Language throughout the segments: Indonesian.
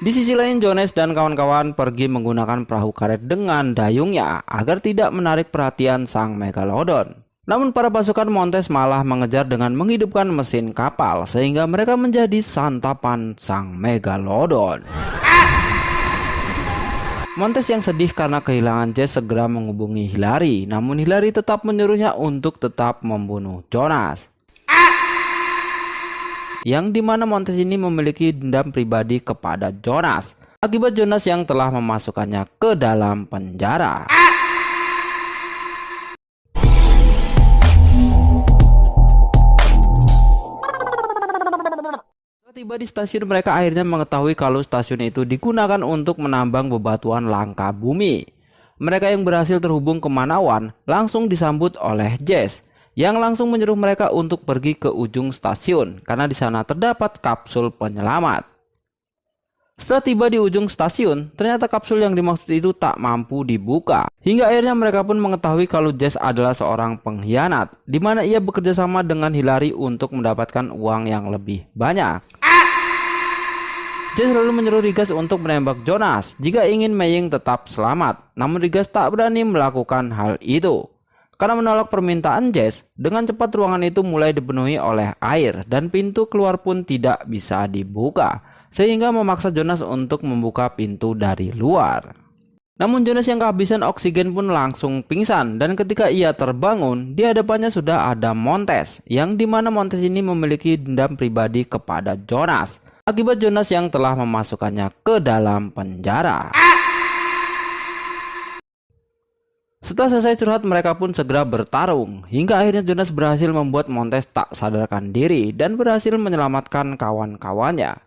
Di sisi lain, Jones dan kawan-kawan pergi menggunakan perahu karet dengan dayungnya agar tidak menarik perhatian sang Megalodon. Namun para pasukan Montes malah mengejar dengan menghidupkan mesin kapal sehingga mereka menjadi santapan sang Megalodon. Montes yang sedih karena kehilangan Jess segera menghubungi Hillary, namun Hillary tetap menyuruhnya untuk tetap membunuh Jonas. Yang dimana Montes ini memiliki dendam pribadi kepada Jonas akibat Jonas yang telah memasukkannya ke dalam penjara. Tiba di stasiun, mereka akhirnya mengetahui kalau stasiun itu digunakan untuk menambang bebatuan langka bumi. Mereka yang berhasil terhubung ke Manawan langsung disambut oleh Jess yang langsung menyuruh mereka untuk pergi ke ujung stasiun karena di sana terdapat kapsul penyelamat. Setelah tiba di ujung stasiun, ternyata kapsul yang dimaksud itu tak mampu dibuka. Hingga akhirnya mereka pun mengetahui kalau Jess adalah seorang pengkhianat, di mana ia bekerja sama dengan Hillary untuk mendapatkan uang yang lebih banyak. Jess lalu menyuruh Rigas untuk menembak Jonas jika ingin Maying tetap selamat. Namun Rigas tak berani melakukan hal itu. Karena menolak permintaan Jess, dengan cepat ruangan itu mulai dipenuhi oleh air dan pintu keluar pun tidak bisa dibuka, sehingga memaksa Jonas untuk membuka pintu dari luar. Namun Jonas yang kehabisan oksigen pun langsung pingsan, dan ketika ia terbangun, di hadapannya sudah ada Montes, yang dimana Montes ini memiliki dendam pribadi kepada Jonas akibat Jonas yang telah memasukkannya ke dalam penjara. Setelah selesai curhat, mereka pun segera bertarung hingga akhirnya Jonas berhasil membuat Montes tak sadarkan diri dan berhasil menyelamatkan kawan-kawannya.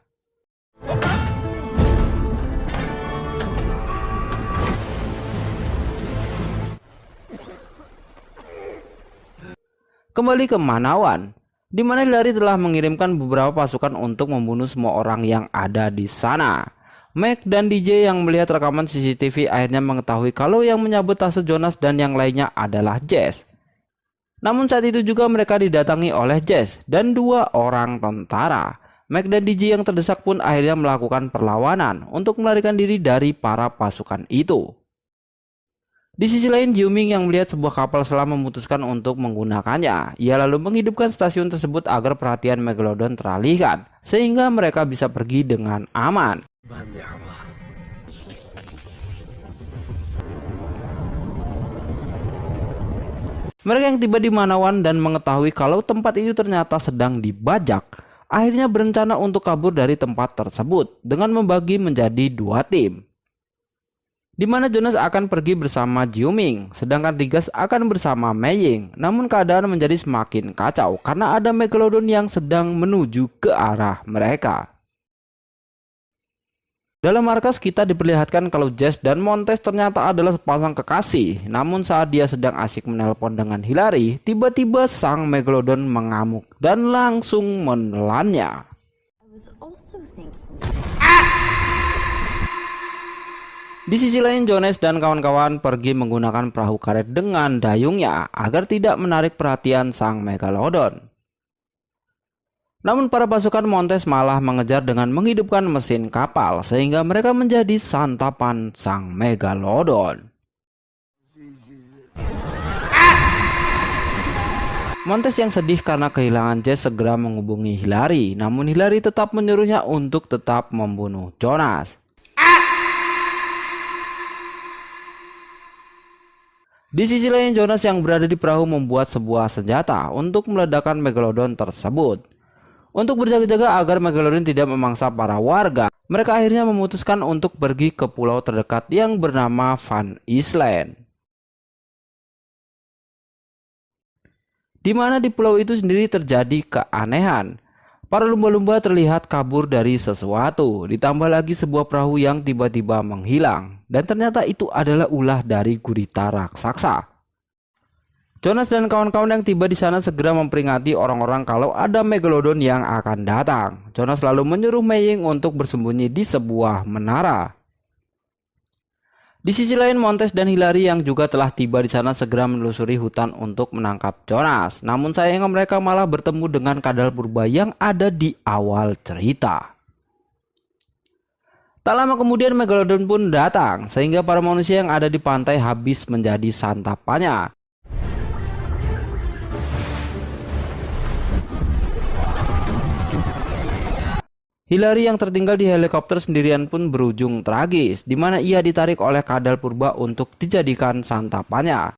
Kembali ke Manawan, di mana Hillary telah mengirimkan beberapa pasukan untuk membunuh semua orang yang ada di sana. Mac dan DJ yang melihat rekaman CCTV akhirnya mengetahui kalau yang menyabut tas Jonas dan yang lainnya adalah Jess. Namun saat itu juga mereka didatangi oleh Jess dan 2 orang tentara. Mac dan DJ yang terdesak pun akhirnya melakukan perlawanan untuk melarikan diri dari para pasukan itu. Di sisi lain, Jiuming yang melihat sebuah kapal selam memutuskan untuk menggunakannya. Ia lalu menghidupkan stasiun tersebut agar perhatian Megalodon teralihkan, sehingga mereka bisa pergi dengan aman. Mereka yang tiba di Manawan dan mengetahui kalau tempat itu ternyata sedang dibajak, akhirnya berencana untuk kabur dari tempat tersebut dengan membagi menjadi 2 tim. Di mana Jonas akan pergi bersama Jiuming, sedangkan Rigas akan bersama Maying. Namun keadaan menjadi semakin kacau karena ada Megalodon yang sedang menuju ke arah mereka. Dalam markas kita diperlihatkan kalau Jess dan Montes ternyata adalah sepasang kekasih. Namun saat dia sedang asik menelpon dengan Hillary, tiba-tiba sang Megalodon mengamuk dan langsung menelannya. Di sisi lain, Jones dan kawan-kawan pergi menggunakan perahu karet dengan dayungnya agar tidak menarik perhatian sang Megalodon. Namun para pasukan Montes malah mengejar dengan menghidupkan mesin kapal sehingga mereka menjadi santapan sang Megalodon. Montes yang sedih karena kehilangan Jess segera menghubungi Hillary, namun Hillary tetap menyuruhnya untuk tetap membunuh Jonas. Di sisi lain, Jonas yang berada di perahu membuat sebuah senjata untuk meledakkan Megalodon tersebut. Untuk berjaga-jaga agar Megalodon tidak memangsa para warga, mereka akhirnya memutuskan untuk pergi ke pulau terdekat yang bernama Van Island. Di mana di pulau itu sendiri terjadi keanehan. Para lumba-lumba terlihat kabur dari sesuatu, ditambah lagi sebuah perahu yang tiba-tiba menghilang. Dan ternyata itu adalah ulah dari gurita raksasa. Jonas dan kawan-kawan yang tiba di sana segera memperingati orang-orang kalau ada Megalodon yang akan datang. Jonas lalu menyuruh Maying untuk bersembunyi di sebuah menara. Di sisi lain, Montes dan Hillary yang juga telah tiba di sana segera menelusuri hutan untuk menangkap Jonas. Namun sayangnya mereka malah bertemu dengan kadal purba yang ada di awal cerita. Tak lama kemudian Megalodon pun datang, sehingga para manusia yang ada di pantai habis menjadi santapannya. Hillary yang tertinggal di helikopter sendirian pun berujung tragis, di mana ia ditarik oleh kadal purba untuk dijadikan santapannya.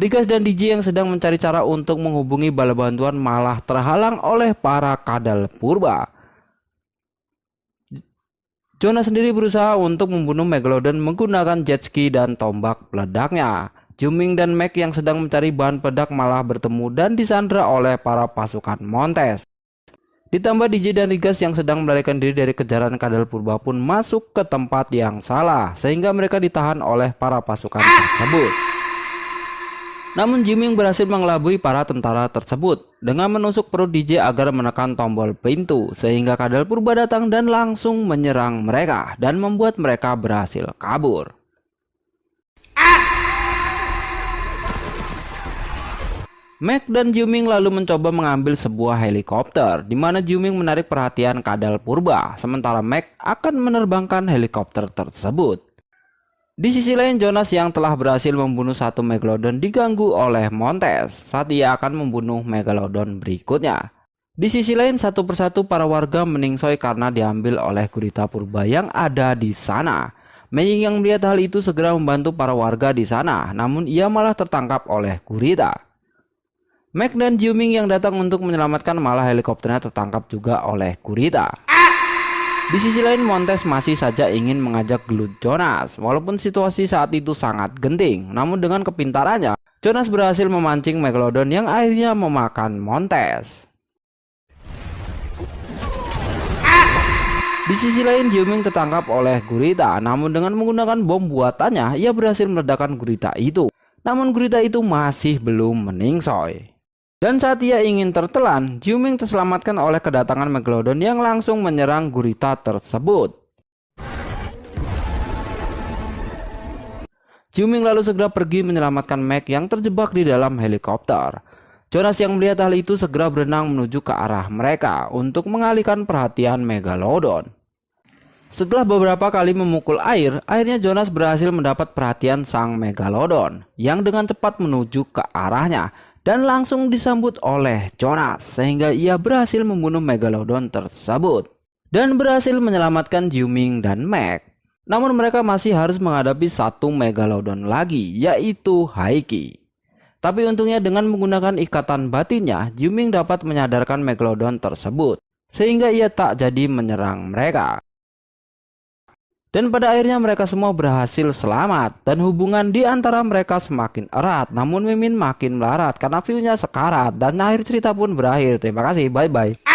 Rigas dan DJ yang sedang mencari cara untuk menghubungi bala bantuan malah terhalang oleh para kadal purba. Jonas sendiri berusaha untuk membunuh Megalodon menggunakan jet ski dan tombak peledaknya. Juming dan Mac yang sedang mencari bahan peledak malah bertemu dan disandra oleh para pasukan Montes. Ditambah DJ dan Rigas yang sedang melarikan diri dari kejaran kadal purba pun masuk ke tempat yang salah, sehingga mereka ditahan oleh para pasukan tersebut. Namun Juming berhasil mengelabui para tentara tersebut dengan menusuk perut DJ agar menekan tombol pintu, sehingga kadal purba datang dan langsung menyerang mereka dan membuat mereka berhasil kabur. Mac dan Juming lalu mencoba mengambil sebuah helikopter, di mana Juming menarik perhatian kadal purba, sementara Mac akan menerbangkan helikopter tersebut. Di sisi lain, Jonas yang telah berhasil membunuh satu Megalodon diganggu oleh Montes saat ia akan membunuh Megalodon berikutnya. Di sisi lain, satu persatu para warga meningsoi karena diambil oleh gurita purba yang ada di sana. Mei yang melihat hal itu segera membantu para warga di sana, namun ia malah tertangkap oleh gurita. Mac dan Juming yang datang untuk menyelamatkan malah helikopternya tertangkap juga oleh gurita. Di sisi lain, Montes masih saja ingin mengajak gelut Jonas. Walaupun situasi saat itu sangat genting, namun dengan kepintarannya, Jonas berhasil memancing Megalodon yang akhirnya memakan Montes. Di sisi lain, Juming tertangkap oleh gurita, namun dengan menggunakan bom buatannya, ia berhasil meledakkan gurita itu. Namun gurita itu masih belum meningsoi. Dan saat ia ingin tertelan, Juming terselamatkan oleh kedatangan Megalodon yang langsung menyerang gurita tersebut. Juming lalu segera pergi menyelamatkan Mac yang terjebak di dalam helikopter. Jonas yang melihat hal itu segera berenang menuju ke arah mereka untuk mengalihkan perhatian Megalodon. Setelah beberapa kali memukul air, akhirnya Jonas berhasil mendapat perhatian sang Megalodon yang dengan cepat menuju ke arahnya dan langsung disambut oleh Jonas, sehingga ia berhasil membunuh Megalodon tersebut dan berhasil menyelamatkan Juming dan Mac. Namun mereka masih harus menghadapi satu Megalodon lagi, yaitu Haiki. Tapi untungnya dengan menggunakan ikatan batinnya, Juming dapat menyadarkan Megalodon tersebut, sehingga ia tak jadi menyerang mereka. Dan pada akhirnya mereka semua berhasil selamat dan hubungan di antara mereka semakin erat. Namun Mimin makin melarat karena view-nya sekarat dan akhir cerita pun berakhir. Terima kasih, bye-bye.